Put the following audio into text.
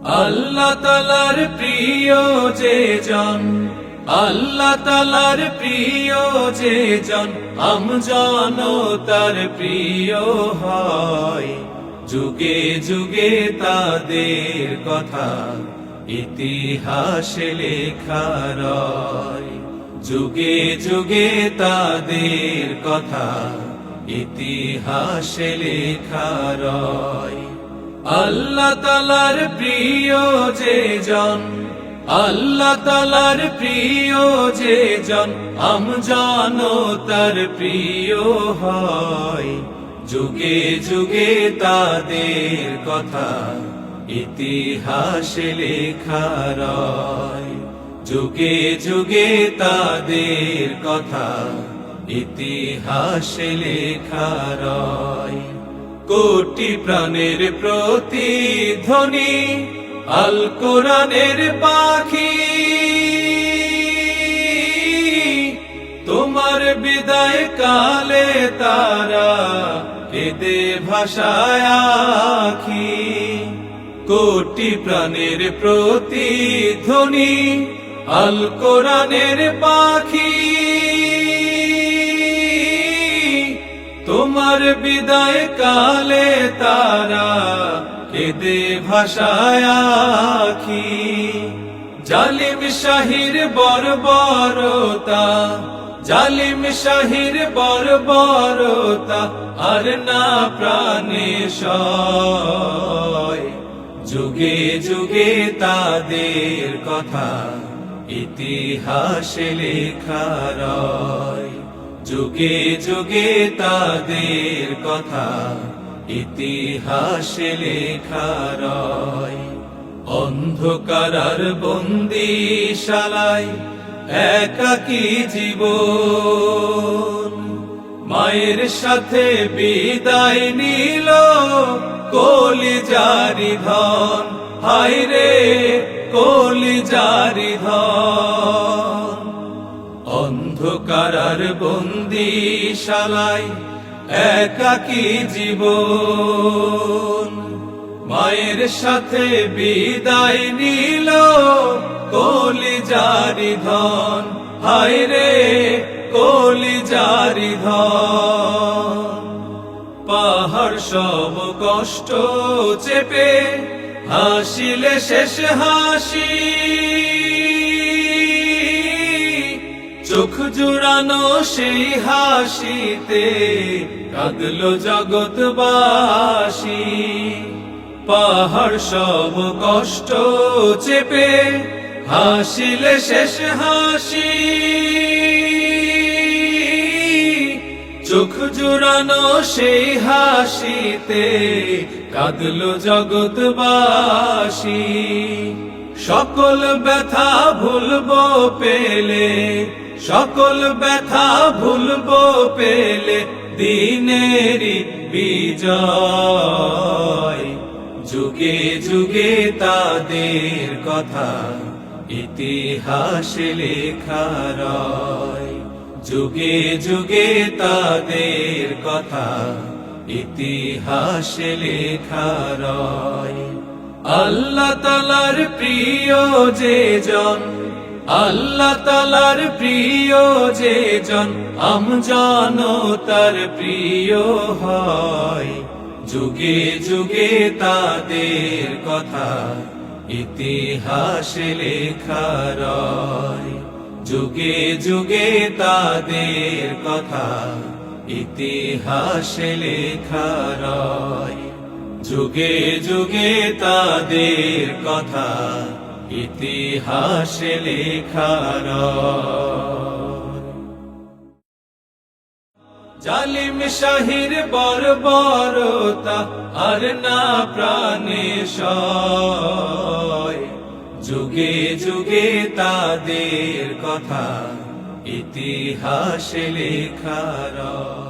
আল্লাহ তাআলার প্রিয় যে জন, আল্লাহ তাআলার প্রিয় যে জন, আমজনতার প্রিয় হয়। যুগে যুগে তাদের কথা ইতিহাসে লেখা রয়। যুগে যুগে তাদের কথা ইতিহাসে লেখা রয়। আল্লাহ তাআলার প্রিয় যে জন, আল্লাহ তাআলার প্রিয় যে জন, আমজনতার প্রিয় হয়। যুগে যুগে তাদের কথা ইতিহাসে লেখা রয়। যুগে যুগে তাদের কথা ইতিহাসে লেখা রয়। কোটি প্রাণের প্রতিধ্বনি আল কোরআনের পাখি, তোমার বিদায় কালে তারা কেঁদে ভাষায় আখি। কোটি প্রাণের প্রতিধ্বনি আল কোরআনের পাখি, তোমার বিদায় কালে তারা কেঁদে ভাষায় আখি। জালিম শাহির বর্বরতা, জালিম শাহির বর্বরতা আর না প্রাণে সয়। যুগে যুগে তাদের কথা ইতিহাসে লেখা রয়। যুগে যুগে তাদের কথা ইতিহাসে লেখা রয়। অন্ধকার বন্দিশালায় একাকী জীবন, মায়ের সাথে বিদায় নিল কলিজারি ধন। হায় রে কলিজারি ধন। অন্ধকার বন্দিশালায় একাকী জীবন, মায়ের সাথে বিদায় নিল কলিজারি ধন। হায় রে কলিজারি ধন। পাহাড় সব কষ্ট চেপে হাসিলে শেষ হাসি, চোখ জুড়ানো সেই হাসিতে কাঁদলো জগৎবাসী। পাহাড় সব কষ্ট চেপে হাসিলে শেষ হাসি, চোখ জুড়ানো সেই হাসিতে কাঁদলো জগৎবাসী। সকল ব্যথা ভুলবো পেলে, সকল ব্যথা ভুলবো পেলে দিনেরই বিজয়। যুগে যুগে তাদের কথা ইতিহাসে লেখা রয়। যুগে যুগে তাদের কথা ইতিহাসে লেখা রয়। আল্লাহ তাআলার প্রিয় যে জন, আল্লাহ তাআলার প্রিয় যে জন, আমজনতার প্রিয় হয়। যুগে যুগে তাদের কথা ইতিহাসে লেখা রয়। যুগে যুগে তাদের কথা ইতিহাসে লেখা রয়। যুগে যুগে তাদের কথা ইতিহাসে লেখা রয়। জালিম শাহির বর্বরতা আর না প্রাণে সয়। যুগে যুগে তাদের কথা ইতিহাসে লেখা রয়।